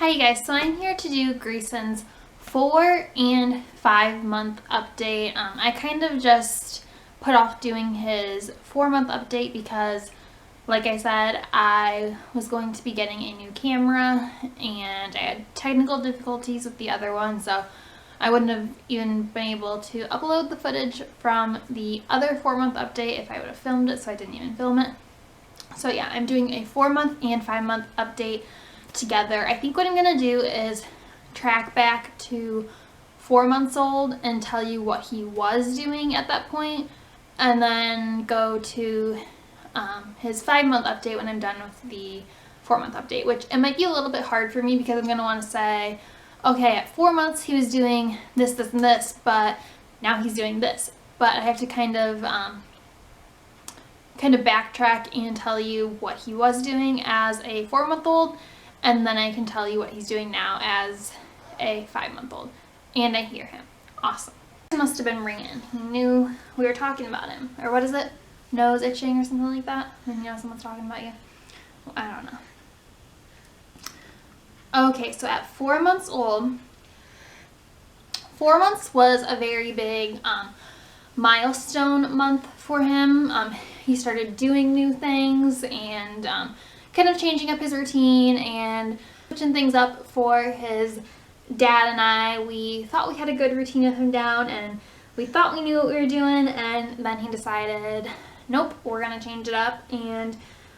Hi you guys, so I'm here to do Grayson's 4 and 5 month update. I kind of just put off doing his 4-month update because, like I said, I was going to be getting a new camera and I had technical difficulties with the other one, so I wouldn't have even been able to upload the footage from the other 4-month update if I would have filmed it, so I didn't even film it. So yeah, I'm doing a 4-month and 5-month update together. I think what I'm going to do is track back to 4 months old and tell you what he was doing at that point, and then go to his 5-month update when I'm done with the 4-month update, which it might be a little bit hard for me because I'm going to want to say, okay, at 4 months he was doing this, this, and this, but now he's doing this. But I have to kind of backtrack and tell you what he was doing as a 4-month-old, and then I can tell you what he's doing now as a 5-month-old. And I hear him. Awesome. He must have been ringing. He knew we were talking about him. Or what is it? Nose itching or something like that? When you know someone's talking about you? Well, I don't know. Okay, so at 4 months old, 4 months was a very big milestone month for him. He started doing new things and kind of changing up his routine and switching things up for his dad and I. We thought we had a good routine with him down and we thought we knew what we were doing, and then he decided, nope, we're gonna change it up, and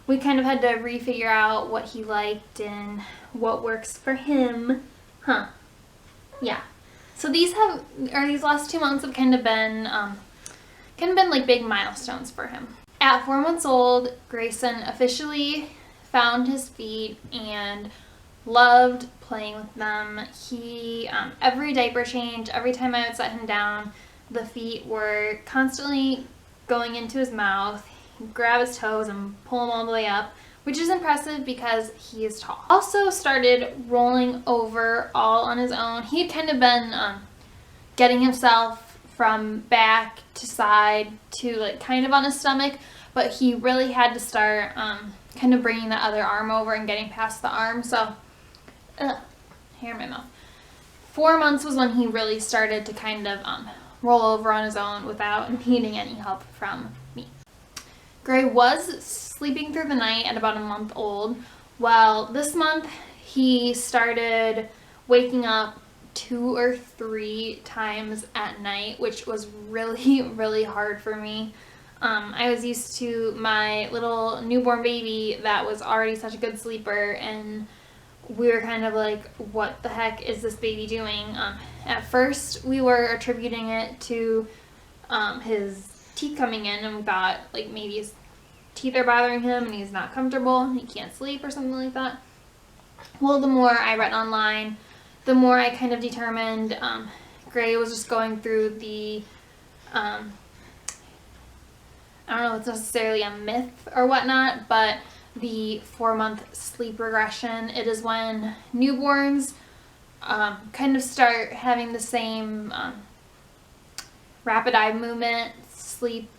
we kind of had to refigure out what he liked and what works for him. Yeah. So these last 2 months have kind of been like big milestones for him. At 4 months old, Grayson officially found his feet and loved playing with them. He, every diaper change, every time I would set him down, the feet were constantly going into his mouth. He'd grab his toes and pull them all the way up, which is impressive because he is tall. Also started rolling over all on his own. He had kind of been getting himself from back to side to like kind of on his stomach, but he really had to start kind of bringing the other arm over and getting past the arm. So, hair in my mouth. 4 months was when he really started to kind of roll over on his own without needing any help from me. Gray was sleeping through the night at about a month old. Well, this month he started waking up 2 or 3 times at night, which was really, really hard for me. I was used to my little newborn baby that was already such a good sleeper, and we were kind of like, what the heck is this baby doing? At first we were attributing it to his teeth coming in, and we thought like maybe his teeth are bothering him and he's not comfortable and he can't sleep or something like that. Well, the more I read online, the more I kind of determined Gray was just going through the I don't know if it's necessarily a myth or whatnot, but the 4-month sleep regression. It is when newborns kind of start having the same rapid eye movement sleep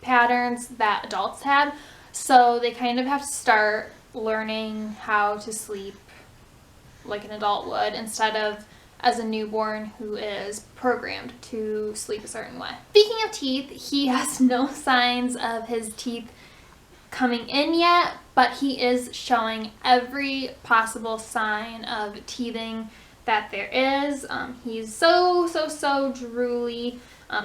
patterns that adults have. So they kind of have to start learning how to sleep like an adult would, instead of as a newborn who is programmed to sleep a certain way. Speaking of teeth, he has no signs of his teeth coming in yet, but he is showing every possible sign of teething that there is. He's so drooly.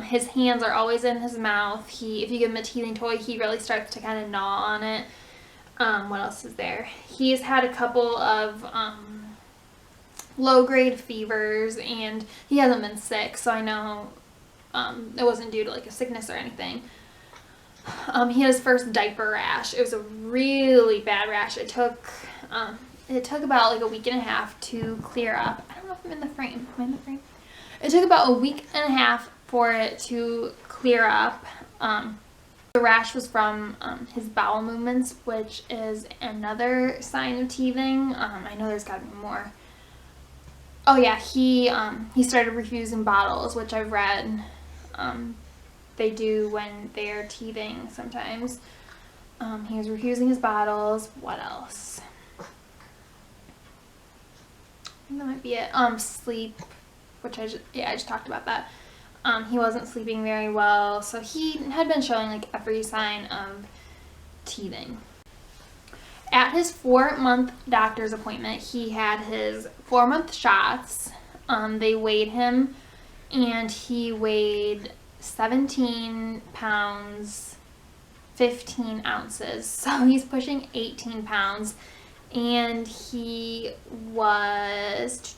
His hands are always in his mouth. If you give him a teething toy, he really starts to kind of gnaw on it. What else is there? He's had a couple of low-grade fevers, and he hasn't been sick, so I know it wasn't due to like a sickness or anything. He had his first diaper rash. It was a really bad rash. It took about like a week and a half to clear up. I don't know if I'm in the frame. Am I in the frame? It took about a week and a half for it to clear up. The rash was from his bowel movements, which is another sign of teething. I know there's got to be more. Oh yeah, he started refusing bottles, which I've read they do when they're teething sometimes. He was refusing his bottles. What else? That might be it. Sleep, which I just talked about that. He wasn't sleeping very well, so he had been showing like every sign of teething. At his 4-month doctor's appointment, he had his 4-month shots. They weighed him, and he weighed 17 pounds, 15 ounces. So he's pushing 18 pounds, and he was,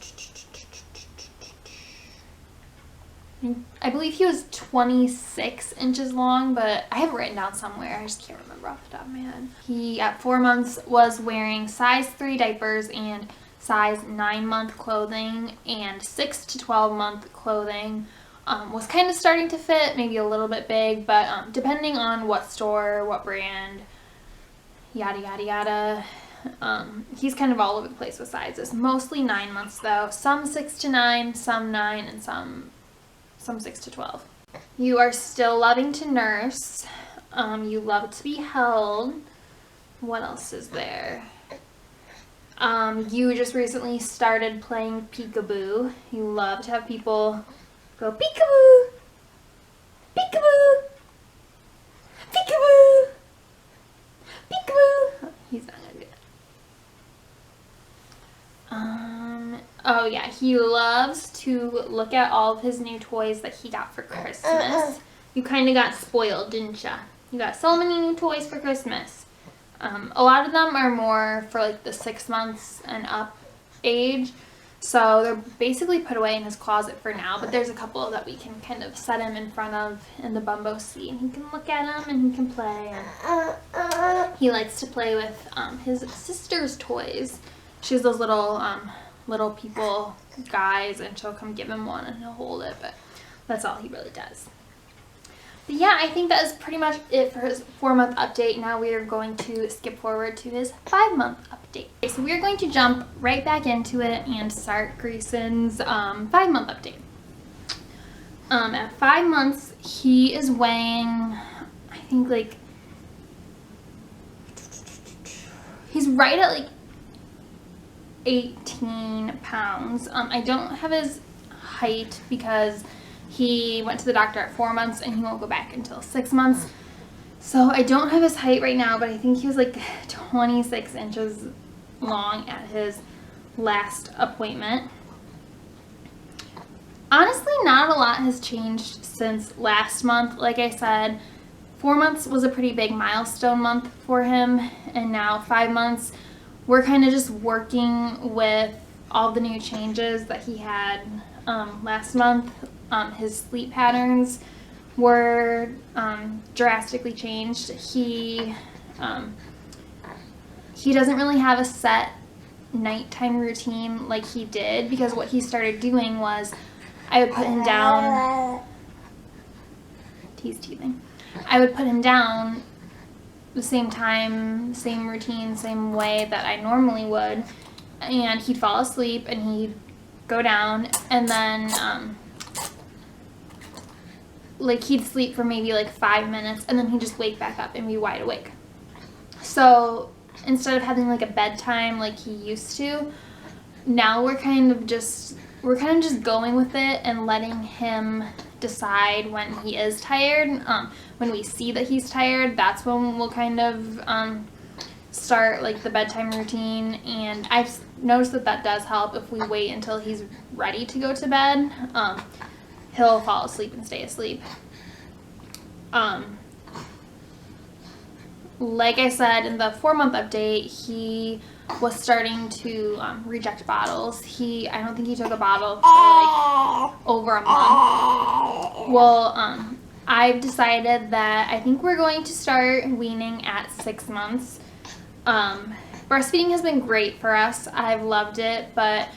I believe he was 26 inches long, but I have it written down somewhere. I just can't remember off the top of my head. He, at 4 months, was wearing size 3 diapers and size 9-month clothing, and 6 to 12-month clothing was kind of starting to fit, maybe a little bit big, but depending on what store, what brand, yada yada yada. He's kind of all over the place with sizes. Mostly 9 months though. Some 6 to 9, some 9, and some 6 to 12. You are still loving to nurse. You love to be held. What else is there? You just recently started playing peekaboo. You love to have people go peekaboo, peekaboo, peekaboo, peekaboo. He's not gonna do that. Oh yeah, he loves to look at all of his new toys that he got for Christmas. You kind of got spoiled, didn't ya? You got so many new toys for Christmas. A lot of them are more for like the 6 months and up age. So they're basically put away in his closet for now, but there's a couple that we can kind of set him in front of in the bumbo seat, and he can look at them and he can play. And he likes to play with his sister's toys. She has those little people guys, and she'll come give him one and he'll hold it, but that's all he really does. But yeah, I think that is pretty much it for his 4-month update. Now we are going to skip forward to his 5-month update. Okay, so we are going to jump right back into it and start Grayson's 5-month update. At 5 months, he is weighing, I think like, he's right at like 18 pounds. I don't have his height because he went to the doctor at 4 months and he won't go back until 6 months. So I don't have his height right now, but I think he was like 26 inches long at his last appointment. Honestly, not a lot has changed since last month. Like I said, 4 months was a pretty big milestone month for him, and now 5 months, we're kind of just working with all the new changes that he had last month. His sleep patterns were drastically changed. He doesn't really have a set nighttime routine like he did, because what he started doing was I would put him down. He's teething. I would put him down the same time, same routine, same way that I normally would, and he'd fall asleep and he'd go down, and then like he'd sleep for maybe like 5 minutes, and then he'd just wake back up and be wide awake. So instead of having like a bedtime like he used to, now we're kind of just going with it and letting him decide when he is tired. When we see that he's tired, that's when we'll kind of start like the bedtime routine, and I've noticed that does help. If we wait until he's ready to go to bed, he'll fall asleep and stay asleep. Like I said, in the 4-month update, he was starting to reject bottles. I don't think he took a bottle for like over a month. Well, I've decided that I think we're going to start weaning at 6 months. Breastfeeding has been great for us. I've loved it, but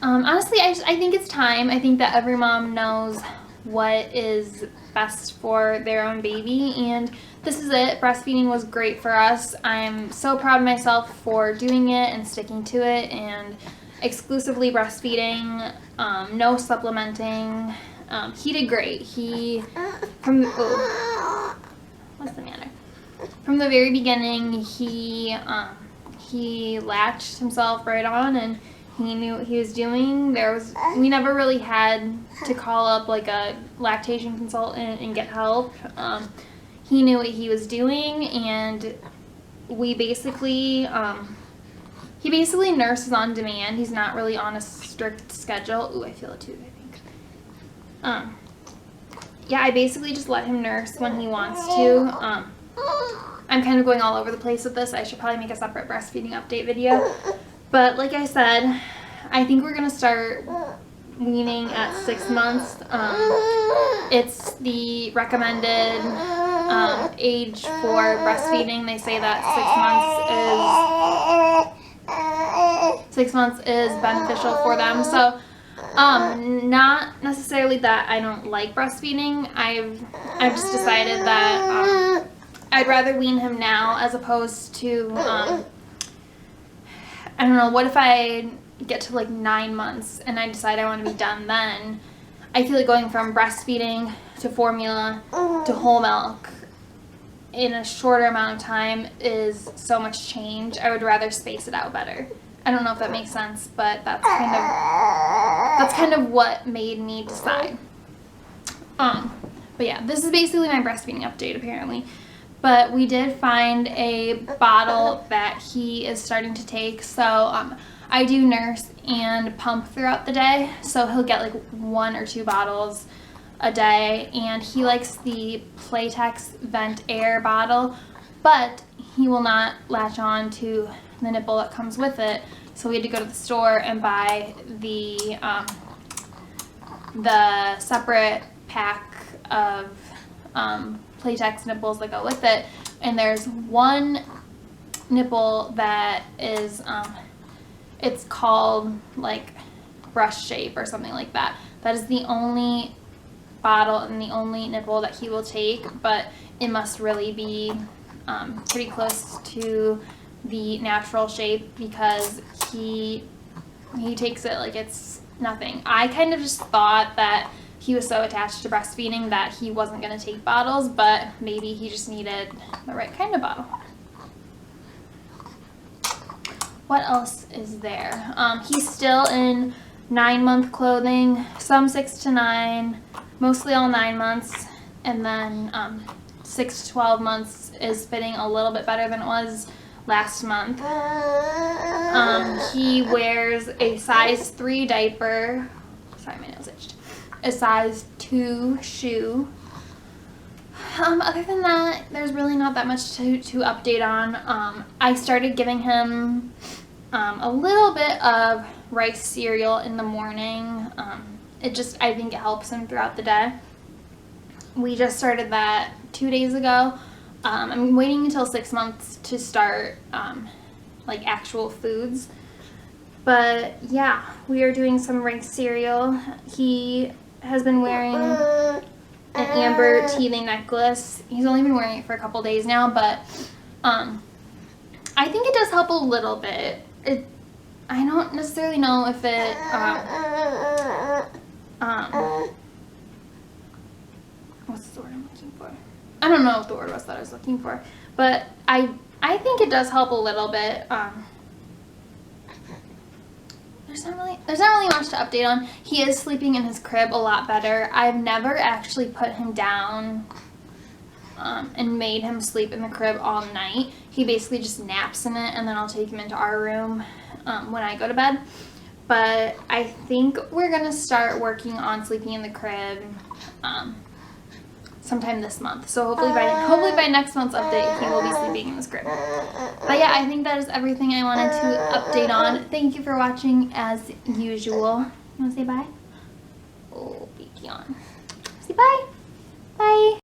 honestly, I think it's time. I think that every mom knows what is best for their own baby, and this is it. Breastfeeding was great for us. I'm so proud of myself for doing it and sticking to it, and exclusively breastfeeding, no supplementing. He did great. What's the matter? From the very beginning, he latched himself right on, and He knew what he was doing. We never really had to call up like a lactation consultant and get help. He knew what he was doing, and we basically, he basically nurses on demand. He's not really on a strict schedule. Ooh, I feel a tooth, I think. Yeah, I basically just let him nurse when he wants to. I'm kind of going all over the place with this. I should probably make a separate breastfeeding update video. But like I said, I think we're going to start weaning at 6 months. It's the recommended age for breastfeeding. They say that 6 months is beneficial for them. So not necessarily that I don't like breastfeeding. I've just decided that I'd rather wean him now as opposed to I don't know, what if I get to like 9 months and I decide I want to be done then? I feel like going from breastfeeding to formula to whole milk in a shorter amount of time is so much change. I would rather space it out better. I don't know if that makes sense, but that's kind of what made me decide. But yeah, this is basically my breastfeeding update apparently. But we did find a bottle that he is starting to take. So I do nurse and pump throughout the day. So he'll get like 1 or 2 bottles a day. And he likes the Playtex Vent Air bottle. But he will not latch on to the nipple that comes with it. So we had to go to the store and buy the separate pack of Playtex nipples that go with it, and there's one nipple that is it's called like brush shape or something like that. That is the only bottle and the only nipple that he will take, but it must really be pretty close to the natural shape because he takes it like it's nothing. I kind of just thought that he was so attached to breastfeeding that he wasn't going to take bottles, but maybe he just needed the right kind of bottle. What else is there? He's still in 9-month clothing, some 6 to 9, mostly all 9 months, and then 6 to 12 months is fitting a little bit better than it was last month. He wears a size 3 diaper. Sorry, my nails itched. A size 2 shoe. Other than that, there's really not that much to update on. I started giving him a little bit of rice cereal in the morning. I think it helps him throughout the day. We just started that 2 days ago. I'm waiting until 6 months to start like actual foods. But yeah, we are doing some rice cereal. He has been wearing an amber teething necklace. He's only been wearing it for a couple days now, but I think it does help a little bit. I don't necessarily know if it what's the word I'm looking for? I don't know what the word was that I was looking for, but I think it does help a little bit. There's not really much to update on. He is sleeping in his crib a lot better. I've never actually put him down and made him sleep in the crib all night. He basically just naps in it, and then I'll take him into our room when I go to bed. But I think we're gonna start working on sleeping in the crib sometime this month. So hopefully by next month's update, he will be sleeping in his crib. But yeah, I think that is everything I wanted to update on. Thank you for watching as usual. You wanna say bye? Oh, big yawn. Say bye.